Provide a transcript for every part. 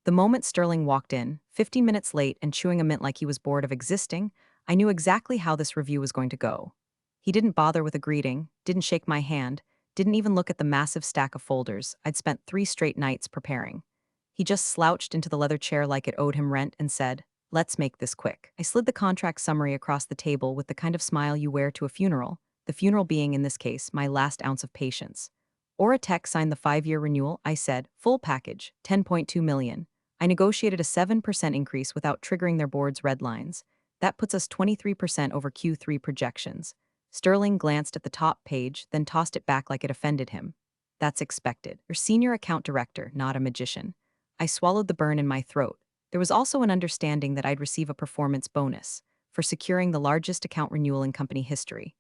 The moment Sterling walked in, 15 minutes late and chewing a mint like he was bored of existing, I knew exactly how this review was going to go. He didn't bother with a greeting, didn't shake my hand, didn't even look at the massive stack of folders I'd spent 3 straight nights preparing. He just slouched into the leather chair like it owed him rent and said, "Let's make this quick." I slid the contract summary across the table with the kind of smile you wear to a funeral, the funeral being, in this case, my last ounce of patience. Tech signed the 5-year renewal, I said, full package, 10.2 million. I negotiated a 7% increase without triggering their board's red lines. That puts us 23% over Q3 projections. Sterling glanced at the top page, then tossed it back like it offended him. That's expected. You're senior account director, not a magician. I swallowed the burn in my throat. There was also an understanding that I'd receive a performance bonus for securing the largest account renewal in company history.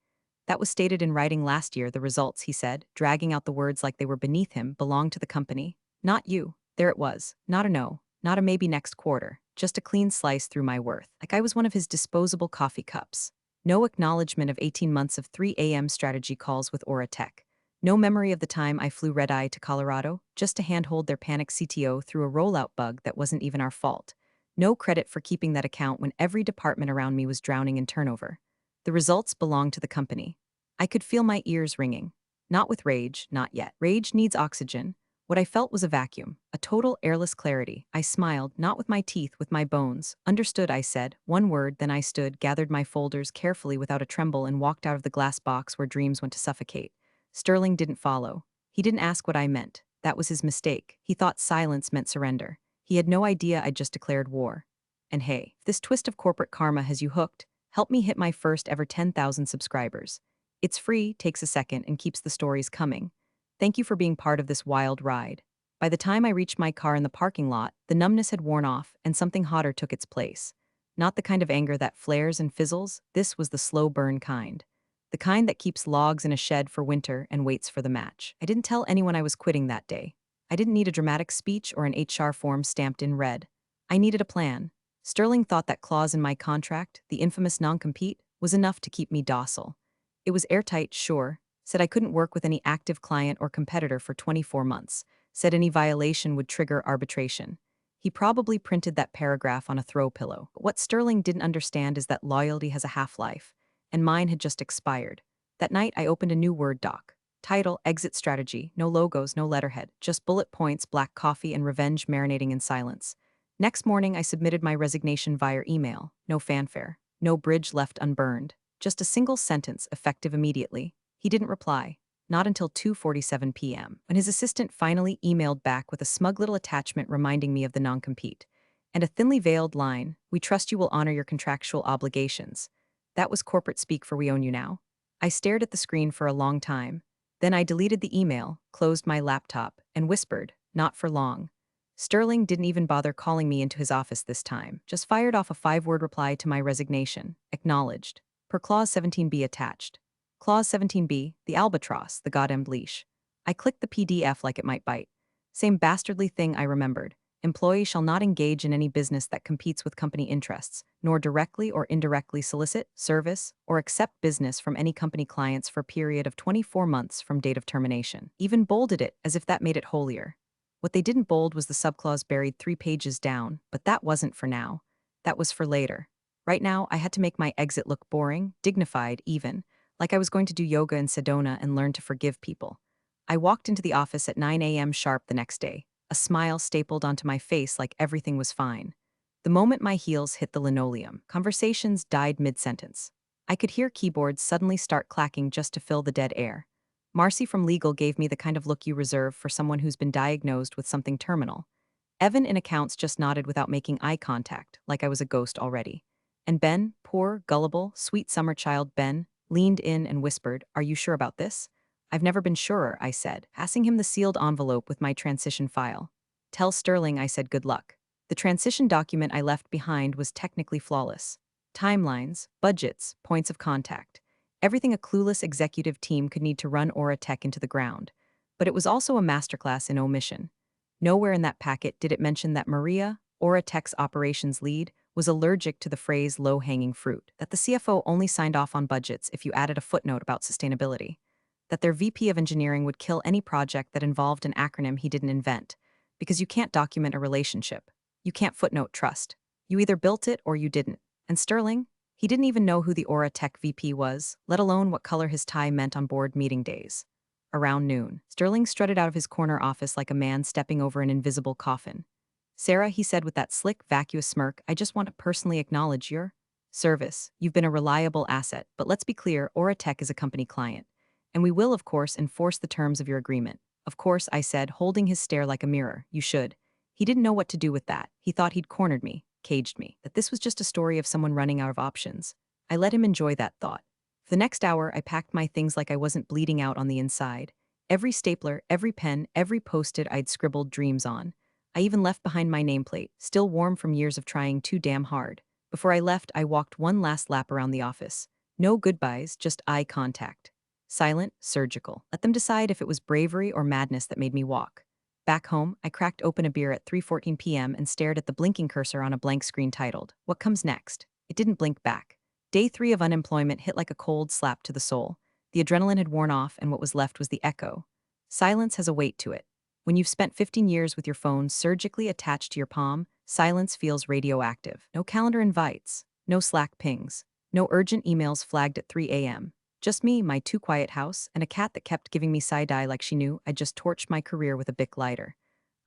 That was stated in writing last year. The results, he said, dragging out the words like they were beneath him, belonged to the company. Not you. There it was. Not a no. Not a maybe next quarter. Just a clean slice through my worth. Like I was one of his disposable coffee cups. No acknowledgement of 18 months of 3 a.m. strategy calls with Tech. No memory of the time I flew red-eye to Colorado just to handhold their panicked CTO through a rollout bug that wasn't even our fault. No credit for keeping that account when every department around me was drowning in turnover. The results belonged to the company. I could feel my ears ringing. Not with rage, not yet. Rage needs oxygen. What I felt was a vacuum, a total airless clarity. I smiled, not with my teeth, with my bones. Understood, I said. One word, then I stood, gathered my folders carefully without a tremble and walked out of the glass box where dreams went to suffocate. Sterling didn't follow. He didn't ask what I meant. That was his mistake. He thought silence meant surrender. He had no idea I'd just declared war. And hey, if this twist of corporate karma has you hooked, help me hit my first ever 10,000 subscribers. It's free, takes a second, and keeps the stories coming. Thank you for being part of this wild ride. By the time I reached my car in the parking lot, the numbness had worn off and something hotter took its place. Not the kind of anger that flares and fizzles, this was the slow burn kind. The kind that keeps logs in a shed for winter and waits for the match. I didn't tell anyone I was quitting that day. I didn't need a dramatic speech or an HR form stamped in red. I needed a plan. Sterling thought that clause in my contract, the infamous non-compete, was enough to keep me docile. It was airtight, sure, said I couldn't work with any active client or competitor for 24 months, said any violation would trigger arbitration. He probably printed that paragraph on a throw pillow. But what Sterling didn't understand is that loyalty has a half-life, and mine had just expired. That night, I opened a new Word doc. Title, Exit Strategy, no logos, no letterhead, just bullet points, black coffee, and revenge marinating in silence. Next morning, I submitted my resignation via email. No fanfare, no bridge left unburned. Just a single sentence, effective immediately. He didn't reply. Not until 2:47 p.m., when his assistant finally emailed back with a smug little attachment reminding me of the non-compete. And a thinly veiled line, "We trust you will honor your contractual obligations." That was corporate speak for "we own you now." I stared at the screen for a long time. Then I deleted the email, closed my laptop, and whispered, "Not for long." Sterling didn't even bother calling me into his office this time, just fired off a 5-word reply to my resignation, acknowledged, per Clause 17B attached. Clause 17B, the albatross, the goddamned leash. I clicked the PDF like it might bite. Same bastardly thing I remembered. Employee shall not engage in any business that competes with company interests, nor directly or indirectly solicit, service, or accept business from any company clients for a period of 24 months from date of termination. Even bolded it, as if that made it holier. What they didn't bold was the subclause buried 3 pages down, but that wasn't for now. That was for later. Right now, I had to make my exit look boring, dignified even, like I was going to do yoga in Sedona and learn to forgive people. I walked into the office at 9 a.m. sharp the next day, a smile stapled onto my face like everything was fine. The moment my heels hit the linoleum, conversations died mid-sentence. I could hear keyboards suddenly start clacking just to fill the dead air. Marcy from legal gave me the kind of look you reserve for someone who's been diagnosed with something terminal. Evan in accounts just nodded without making eye contact, like I was a ghost already. And Ben, poor, gullible, sweet summer child Ben, leaned in and whispered, "Are you sure about this?" "I've never been surer," I said, passing him the sealed envelope with my transition file. "Tell Sterling I said good luck." The transition document I left behind was technically flawless. Timelines, budgets, points of contact. Everything a clueless executive team could need to run Tech into the ground. But it was also a masterclass in omission. Nowhere in that packet did it mention that Maria, Tech's operations lead, was allergic to the phrase low-hanging fruit, that the CFO only signed off on budgets if you added a footnote about sustainability, that their VP of engineering would kill any project that involved an acronym he didn't invent, because you can't document a relationship, You can't footnote trust. You either built it or you didn't. And Sterling? He didn't even know who the Aura Tech VP was, let alone what color his tie meant on board meeting days. Around noon, Sterling strutted out of his corner office like a man stepping over an invisible coffin. Sarah, he said with that slick, vacuous smirk, I just want to personally acknowledge your service. You've been a reliable asset, but let's be clear, Aura Tech is a company client. And we will, of course, enforce the terms of your agreement. Of course, I said, holding his stare like a mirror. You should. He didn't know what to do with that. He thought he'd cornered me, caged me, that this was just a story of someone running out of options. I let him enjoy that thought. For the next hour, I packed my things like I wasn't bleeding out on the inside. Every stapler, every pen, every post-it I'd scribbled dreams on. I even left behind my nameplate, still warm from years of trying too damn hard. Before I left, I walked one last lap around the office. No goodbyes, just eye contact. Silent, surgical. Let them decide if it was bravery or madness that made me walk. Back home, I cracked open a beer at 3:14 p.m. and stared at the blinking cursor on a blank screen titled, What Comes Next? It didn't blink back. Day 3 of unemployment hit like a cold slap to the soul. The adrenaline had worn off, and what was left was the echo. Silence has a weight to it. When you've spent 15 years with your phone surgically attached to your palm, silence feels radioactive. No calendar invites, no Slack pings, no urgent emails flagged at 3 a.m. Just me, my too quiet house, and a cat that kept giving me side-eye like she knew I'd just torched my career with a Bic lighter.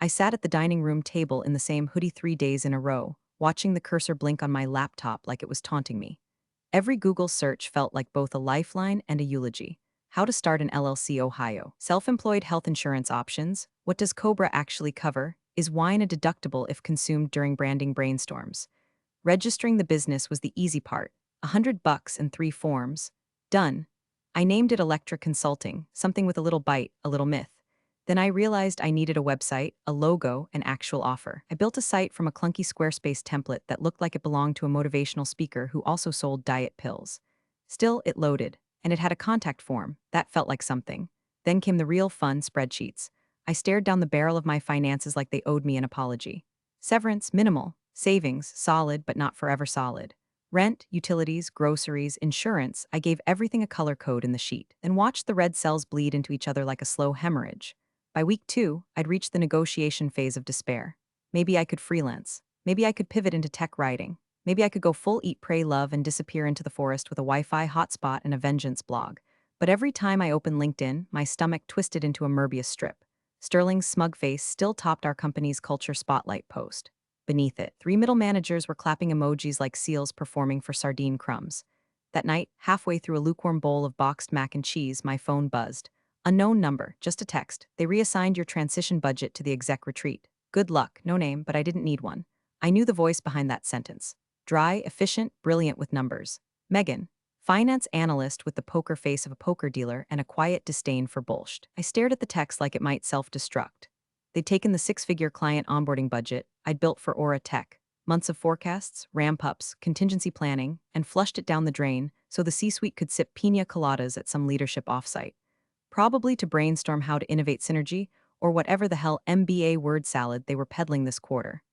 I sat at the dining room table in the same hoodie 3 days in a row, watching the cursor blink on my laptop like it was taunting me. Every Google search felt like both a lifeline and a eulogy. How to start an LLC Ohio. Self-employed health insurance options. What does COBRA actually cover? Is wine a deductible if consumed during branding brainstorms? Registering the business was the easy part. $100 and 3 forms. Done. I named it Electra Consulting, something with a little bite, a little myth. Then I realized I needed a website, a logo, an actual offer. I built a site from a clunky Squarespace template that looked like it belonged to a motivational speaker who also sold diet pills. Still, it loaded, and it had a contact form. That felt like something. Then came the real fun spreadsheets. I stared down the barrel of my finances like they owed me an apology. Severance, minimal. Savings, solid but not forever solid. Rent, utilities, groceries, insurance, I gave everything a color code in the sheet, then watched the red cells bleed into each other like a slow hemorrhage. By week 2, I'd reached the negotiation phase of despair. Maybe I could freelance. Maybe I could pivot into tech writing. Maybe I could go full eat, pray, love and disappear into the forest with a Wi-Fi hotspot and a vengeance blog. But every time I opened LinkedIn, my stomach twisted into a Möbius strip. Sterling's smug face still topped our company's culture spotlight post. Beneath it, 3 middle managers were clapping emojis like seals performing for sardine crumbs. That night, halfway through a lukewarm bowl of boxed mac and cheese, my phone buzzed. Unknown number, just a text. They reassigned your transition budget to the exec retreat. Good luck, no name, but I didn't need one. I knew the voice behind that sentence. Dry, efficient, brilliant with numbers. Megan, finance analyst with the poker face of a poker dealer and a quiet disdain for bullshit. I stared at the text like it might self-destruct. They'd taken the 6-figure client onboarding budget I'd built for Aura Tech, months of forecasts, ramp-ups, contingency planning, and flushed it down the drain so the C-suite could sip pina coladas at some leadership offsite. Probably to brainstorm how to innovate synergy or whatever the hell MBA word salad they were peddling this quarter.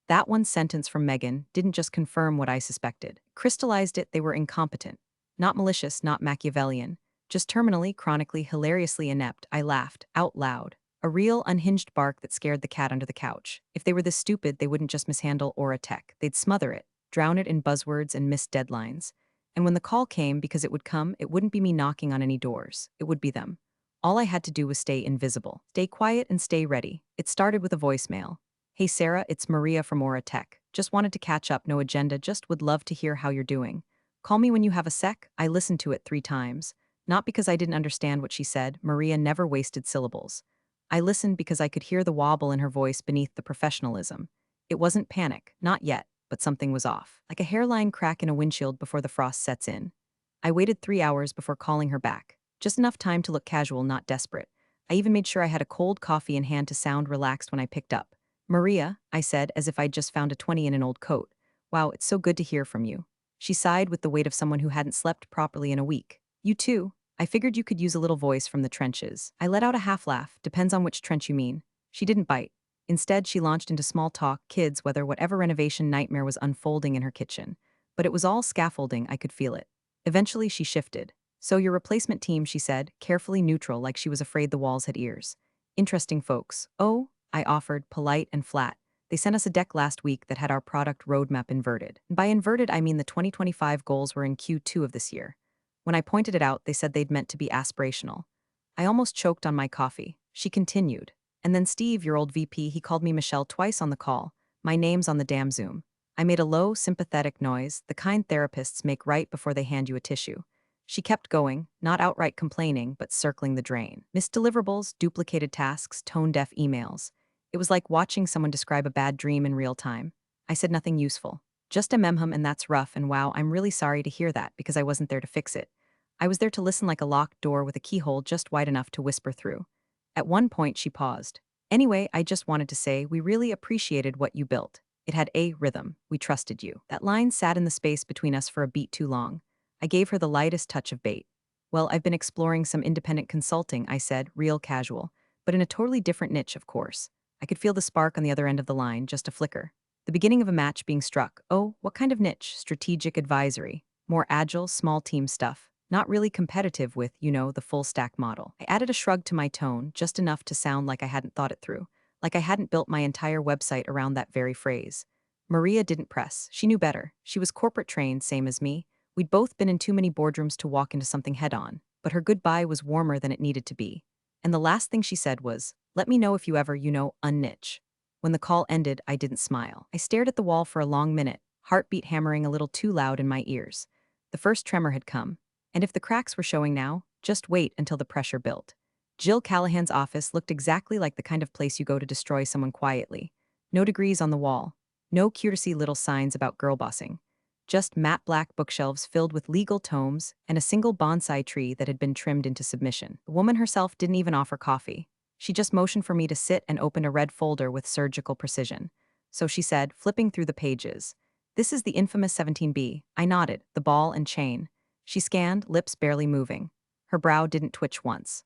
That one sentence from Megan didn't just confirm what I suspected. Crystallized it. They were incompetent. Not malicious, not Machiavellian. Just terminally, chronically, hilariously inept. I laughed, out loud. A real, unhinged bark that scared the cat under the couch. If they were this stupid, they wouldn't just mishandle Aura Tech. They'd smother it, drown it in buzzwords and missed deadlines. And when the call came, because it would come, it wouldn't be me knocking on any doors. It would be them. All I had to do was stay invisible. Stay quiet and stay ready. It started with a voicemail. Hey Sarah, it's Maria from Aura Tech. Just wanted to catch up, no agenda, just would love to hear how you're doing. Call me when you have a sec. I listened to it 3 times. Not because I didn't understand what she said, Maria never wasted syllables. I listened because I could hear the wobble in her voice beneath the professionalism. It wasn't panic, not yet, but something was off. Like a hairline crack in a windshield before the frost sets in. I waited 3 hours before calling her back. Just enough time to look casual, not desperate. I even made sure I had a cold coffee in hand to sound relaxed when I picked up. Maria, I said, as if I'd just found a 20 in an old coat. Wow, it's so good to hear from you. She sighed with the weight of someone who hadn't slept properly in a week. You too. I figured you could use a little voice from the trenches. I let out a half laugh, depends on which trench you mean. She didn't bite. Instead, she launched into small talk, kids, whatever renovation nightmare was unfolding in her kitchen. But it was all scaffolding, I could feel it. Eventually, she shifted. So your replacement team, she said, carefully neutral like she was afraid the walls had ears. Interesting folks. Oh, I offered, polite and flat. They sent us a deck last week that had our product roadmap inverted. And by inverted, I mean the 2025 goals were in Q2 of this year. When I pointed it out, they said they'd meant to be aspirational. I almost choked on my coffee. She continued. And then Steve, your old VP, he called me Michelle twice on the call. My name's on the damn Zoom. I made a low, sympathetic noise, the kind therapists make right before they hand you a tissue. She kept going, not outright complaining, but circling the drain. Missed deliverables, duplicated tasks, tone-deaf emails. It was like watching someone describe a bad dream in real time. I said nothing useful. Just a memhum, and that's rough, and wow, I'm really sorry to hear that because I wasn't there to fix it. I was there to listen like a locked door with a keyhole just wide enough to whisper through. At one point, she paused. Anyway, I just wanted to say we really appreciated what you built. It had a rhythm. We trusted you. That line sat in the space between us for a beat too long. I gave her the lightest touch of bait. Well, I've been exploring some independent consulting, I said, real casual, but in a totally different niche, of course. I could feel the spark on the other end of the line, just a flicker. The beginning of a match being struck. Oh, what kind of niche? Strategic advisory. More agile, small team stuff. Not really competitive with, the full stack model. I added a shrug to my tone, just enough to sound like I hadn't thought it through, like I hadn't built my entire website around that very phrase. Maria didn't press. She knew better. She was corporate trained, same as me. We'd both been in too many boardrooms to walk into something head on, but her goodbye was warmer than it needed to be. And the last thing she said was, let me know if you ever, unniche. When the call ended, I didn't smile. I stared at the wall for a long minute, heartbeat hammering a little too loud in my ears. The first tremor had come. And if the cracks were showing now, just wait until the pressure built. Jill Callahan's office looked exactly like the kind of place you go to destroy someone quietly. No degrees on the wall. No cutesy little signs about girl bossing. Just matte black bookshelves filled with legal tomes and a single bonsai tree that had been trimmed into submission. The woman herself didn't even offer coffee. She just motioned for me to sit and opened a red folder with surgical precision. So she said, flipping through the pages, "This is the infamous 17B. I nodded, the ball and chain. She scanned, lips barely moving. Her brow didn't twitch once.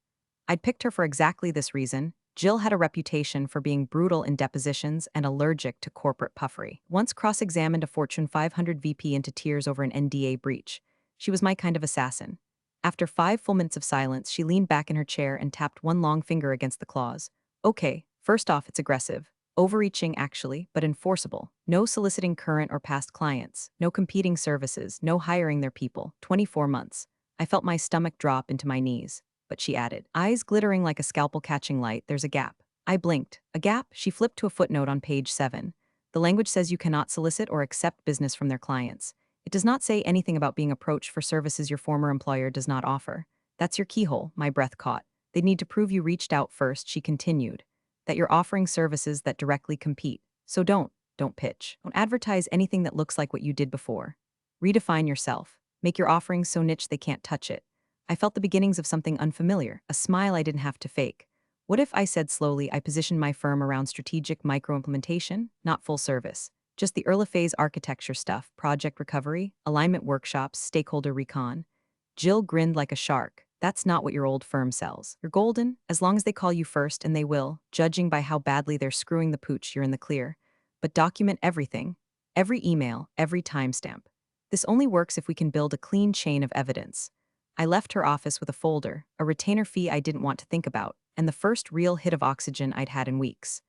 I'd picked her for exactly this reason. Jill had a reputation for being brutal in depositions and allergic to corporate puffery. Once cross-examined a Fortune 500 VP into tears over an NDA breach. She was my kind of assassin. After 5 full minutes of silence, she leaned back in her chair and tapped one long finger against the claws. Okay, first off, it's aggressive. Overreaching, actually, but enforceable. No soliciting current or past clients. No competing services. No hiring their people. 24 months. I felt my stomach drop into my knees. But she added, eyes glittering like a scalpel catching light, there's a gap. I blinked. A gap? She flipped to a footnote on page 7. The language says you cannot solicit or accept business from their clients. It does not say anything about being approached for services your former employer does not offer. That's your keyhole, my breath caught. They'd need to prove you reached out first, she continued. That you're offering services that directly compete. So don't pitch. Don't advertise anything that looks like what you did before. Redefine yourself. Make your offerings so niche they can't touch it. I felt the beginnings of something unfamiliar, a smile I didn't have to fake. What if, I said slowly, I positioned my firm around strategic micro-implementation, not full service? Just the early phase architecture stuff, project recovery, alignment workshops, stakeholder recon. Jill grinned like a shark. That's not what your old firm sells. You're golden, as long as they call you first, and they will, judging by how badly they're screwing the pooch, you're in the clear. But document everything. Every email, every timestamp. This only works if we can build a clean chain of evidence. I left her office with a folder, a retainer fee I didn't want to think about, and the first real hit of oxygen I'd had in weeks.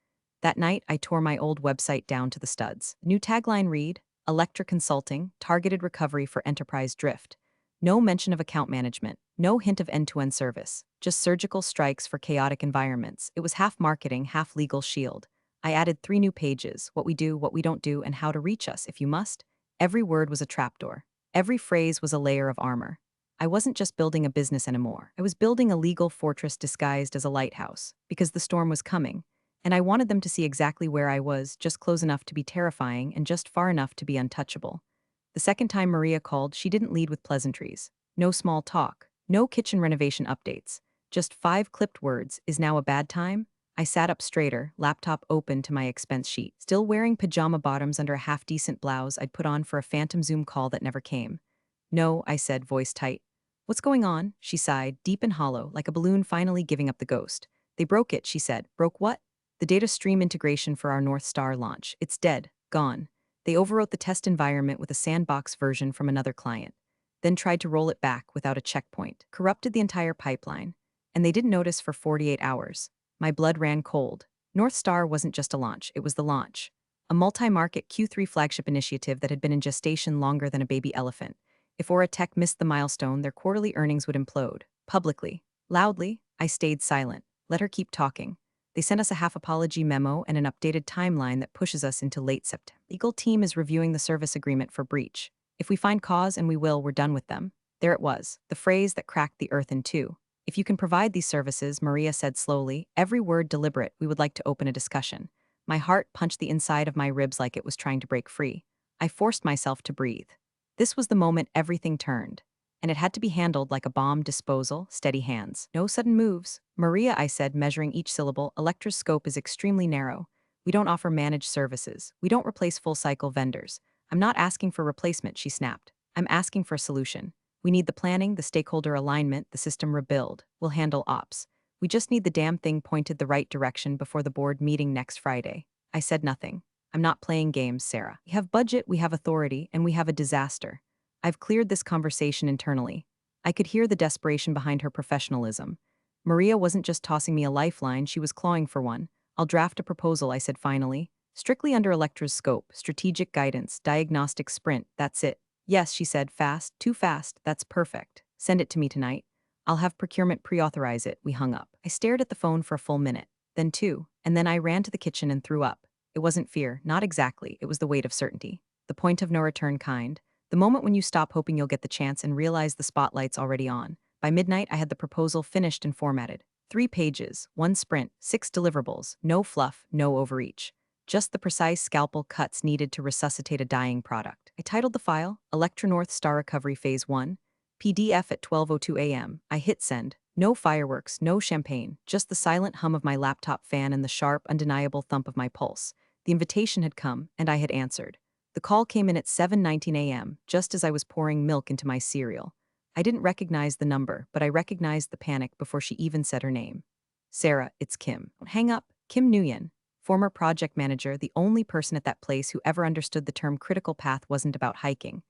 That night, I tore my old website down to the studs. New tagline read, Electra Consulting, Targeted Recovery for Enterprise Drift. No mention of account management, no hint of end-to-end service, just surgical strikes for chaotic environments. It was half marketing, half legal shield. I added 3 new pages, what we do, what we don't do, and how to reach us if you must. Every word was a trapdoor. Every phrase was a layer of armor. I wasn't just building a business anymore. I was building a legal fortress disguised as a lighthouse, because the storm was coming, and I wanted them to see exactly where I was, just close enough to be terrifying and just far enough to be untouchable. The second time Maria called, she didn't lead with pleasantries. No small talk. No kitchen renovation updates. Just 5 clipped words. Is now a bad time? I sat up straighter, laptop open to my expense sheet, still wearing pajama bottoms under a half-decent blouse I'd put on for a phantom Zoom call that never came. No, I said, voice tight. What's going on? She sighed, deep and hollow, like a balloon finally giving up the ghost. They broke it, she said. Broke what? The data stream integration for our North Star launch. It's dead. Gone. They overwrote the test environment with a sandbox version from another client, then tried to roll it back without a checkpoint, corrupted the entire pipeline, and they didn't notice for 48 hours. My blood ran cold. North Star wasn't just a launch, it was the launch. a multi-market Q3 flagship initiative that had been in gestation longer than a baby elephant. If Aura Tech missed the milestone, their quarterly earnings would implode. Publicly, loudly, I stayed silent. Let her keep talking. They sent us a half-apology memo and an updated timeline that pushes us into late September. The legal team is reviewing the service agreement for breach. If we find cause, and we will, we're done with them. There it was, the phrase that cracked the earth in two. If you can provide these services, Maria said slowly, every word deliberate, we would like to open a discussion. My heart punched the inside of my ribs like it was trying to break free. I forced myself to breathe. This was the moment everything turned. And it had to be handled like a bomb disposal, steady hands. No sudden moves. Maria, I said, measuring each syllable, Electra's scope is extremely narrow. We don't offer managed services. We don't replace full-cycle vendors. I'm not asking for replacement, she snapped. I'm asking for a solution. We need the planning, the stakeholder alignment, the system rebuild. We'll handle ops. We just need the damn thing pointed the right direction before the board meeting next Friday. I said nothing. I'm not playing games, Sarah. We have budget, we have authority, and we have a disaster. I've cleared this conversation internally. I could hear the desperation behind her professionalism. Maria wasn't just tossing me a lifeline, she was clawing for one. I'll draft a proposal, I said finally. Strictly under Electra's scope, strategic guidance, diagnostic sprint, that's it. Yes, she said, fast, too fast, that's perfect. Send it to me tonight. I'll have procurement pre-authorize it. We hung up. I stared at the phone for a full minute, then two, and then I ran to the kitchen and threw up. It wasn't fear, not exactly, it was the weight of certainty. The point of no return kind. The moment when you stop hoping you'll get the chance and realize the spotlight's already on. By midnight, I had the proposal finished and formatted. 3 pages, 1 sprint, 6 deliverables, no fluff, no overreach. Just the precise scalpel cuts needed to resuscitate a dying product. I titled the file, Electra North Star Recovery Phase 1, PDF at 12:02 a.m. I hit send. No fireworks, no champagne, just the silent hum of my laptop fan and the sharp, undeniable thump of my pulse. The invitation had come, and I had answered. The call came in at 7:19 a.m., just as I was pouring milk into my cereal. I didn't recognize the number, but I recognized the panic before she even said her name. Sarah, it's Kim. Hang up. Kim Nguyen, former project manager, the only person at that place who ever understood the term critical path wasn't about hiking.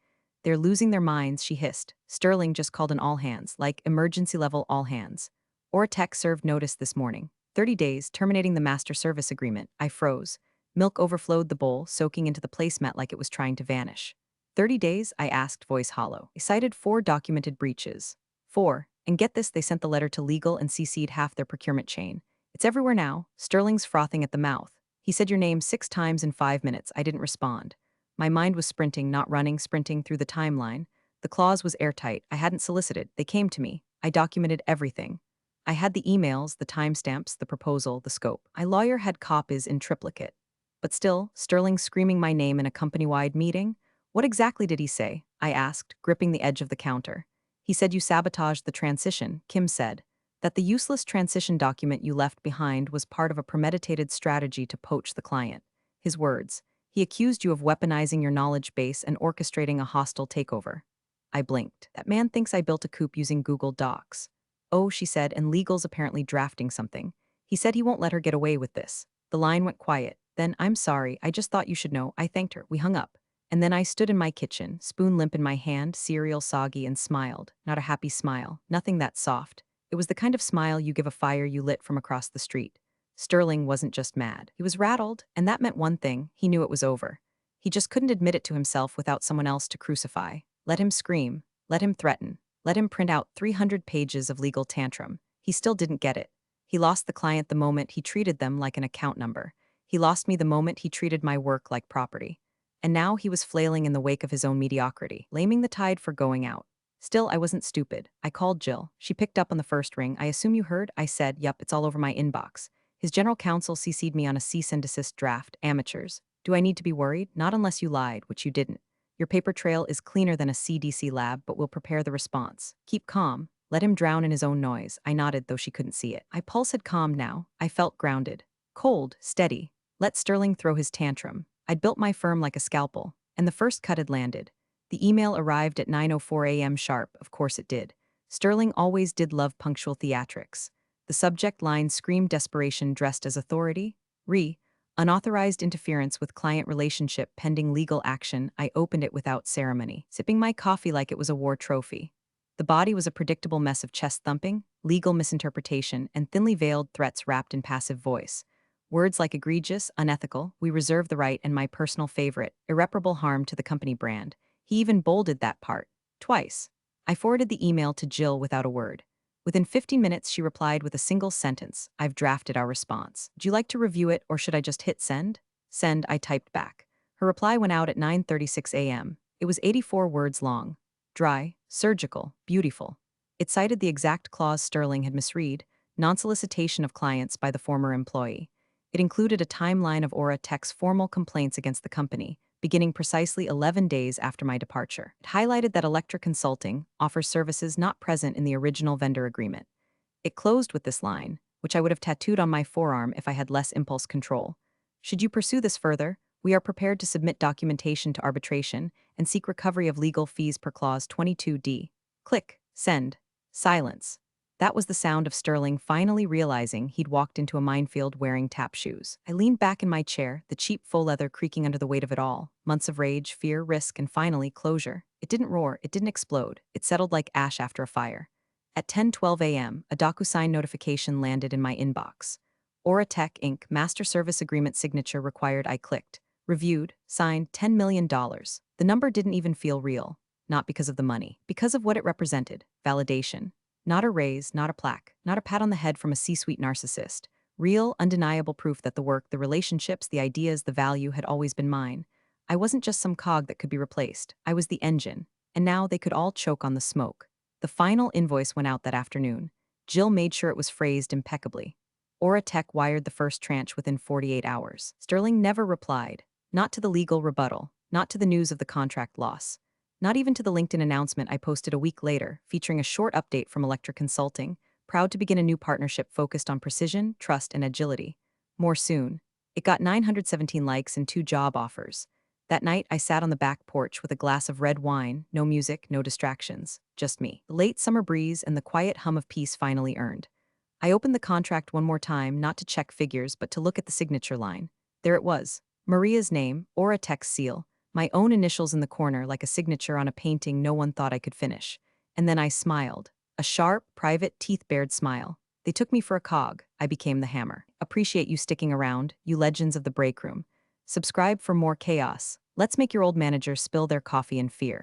They're losing their minds, she hissed. Sterling just called an all hands, like emergency level all hands. Or tech served notice this morning. 30 days, terminating the master service agreement. I froze. Milk overflowed the bowl, soaking into the placemat like it was trying to vanish. 30 days? I asked, voice hollow. They cited 4 documented breaches. 4. And get this, they sent the letter to legal and CC'd half their procurement chain. It's everywhere now. Sterling's frothing at the mouth. He said your name 6 times in 5 minutes. I didn't respond. My mind was sprinting, not running, sprinting through the timeline. The clause was airtight. I hadn't solicited. They came to me. I documented everything. I had the emails, the timestamps, the proposal, the scope. My lawyer had copies in triplicate. But still, Sterling screaming my name in a company-wide meeting? What exactly did he say? I asked, gripping the edge of the counter. He said you sabotaged the transition, Kim said. That the useless transition document you left behind was part of a premeditated strategy to poach the client. His words. He accused you of weaponizing your knowledge base and orchestrating a hostile takeover. I blinked. That man thinks I built a coup using Google Docs. Oh, she said, and legal's apparently drafting something. He said he won't let her get away with this. The line went quiet. Then, I'm sorry, I just thought you should know. I thanked her. We hung up. And then I stood in my kitchen, spoon limp in my hand, cereal soggy, and smiled. Not a happy smile. Nothing that soft. It was the kind of smile you give a fire you lit from across the street. Sterling wasn't just mad. He was rattled, and that meant one thing. He knew it was over. He just couldn't admit it to himself without someone else to crucify. Let him scream. Let him threaten. Let him print out 300 pages of legal tantrum. He still didn't get it. He lost the client the moment he treated them like an account number. He lost me the moment he treated my work like property. And now he was flailing in the wake of his own mediocrity, laming the tide for going out. Still, I wasn't stupid. I called Jill. She picked up on the first ring. I assume you heard? I said, yup, it's all over my inbox. His general counsel CC'd me on a cease and desist draft. Amateurs. Do I need to be worried? Not unless you lied, which you didn't. Your paper trail is cleaner than a CDC lab, but we'll prepare the response. Keep calm. Let him drown in his own noise. I nodded, though she couldn't see it. My pulse had calmed now. I felt grounded. Cold, steady. Let Sterling throw his tantrum. I'd built my firm like a scalpel, and the first cut had landed. The email arrived at 9:04 a.m. sharp, of course it did. Sterling always did love punctual theatrics. The subject line screamed desperation dressed as authority. Unauthorized interference with client relationship pending legal action. I opened it without ceremony, sipping my coffee like it was a war trophy. The body was a predictable mess of chest thumping, legal misinterpretation, and thinly veiled threats wrapped in passive voice. Words like egregious, unethical, we reserve the right, and my personal favorite, irreparable harm to the company brand. He even bolded that part. Twice. I forwarded the email to Jill without a word. Within 15 minutes, she replied with a single sentence. I've drafted our response. Would you like to review it, or should I just hit send? Send, I typed back. Her reply went out at 9:36 a.m. It was 84 words long. Dry, surgical, beautiful. It cited the exact clause Sterling had misread, non-solicitation of clients by the former employee. It included a timeline of Aura Tech's formal complaints against the company, beginning precisely 11 days after my departure. It highlighted that Electra Consulting offers services not present in the original vendor agreement. It closed with this line, which I would have tattooed on my forearm if I had less impulse control. Should you pursue this further, we are prepared to submit documentation to arbitration and seek recovery of legal fees per clause 22D. Click, send, silence. That was the sound of Sterling finally realizing he'd walked into a minefield wearing tap shoes. I leaned back in my chair, the cheap faux leather creaking under the weight of it all. Months of rage, fear, risk, and finally, closure. It didn't roar, it didn't explode. It settled like ash after a fire. At 10:12 a.m., a DocuSign notification landed in my inbox. Aura Tech Inc. Master Service Agreement signature required. I clicked. Reviewed, signed, $10 million. The number didn't even feel real. Not because of the money. Because of what it represented. Validation. Not a raise, not a plaque, not a pat on the head from a C-suite narcissist. Real, undeniable proof that the work, the relationships, the ideas, the value had always been mine. I wasn't just some cog that could be replaced. I was the engine. And now they could all choke on the smoke. The final invoice went out that afternoon. Jill made sure it was phrased impeccably. Aura Tech wired the first tranche within 48 hours. Sterling never replied. Not to the legal rebuttal. Not to the news of the contract loss. Not even to the LinkedIn announcement I posted a week later, featuring a short update from Electra Consulting, proud to begin a new partnership focused on precision, trust, and agility. More soon. It got 917 likes and 2 job offers. That night, I sat on the back porch with a glass of red wine, no music, no distractions, just me. The late summer breeze and the quiet hum of peace finally earned. I opened the contract one more time, not to check figures, but to look at the signature line. There it was. Maria's name, Aura Tech's seal, my own initials in the corner like a signature on a painting no one thought I could finish. And then I smiled. A sharp, private, teeth-bared smile. They took me for a cog. I became the hammer. Appreciate you sticking around, you legends of the break room. Subscribe for more chaos. Let's make your old managers spill their coffee in fear.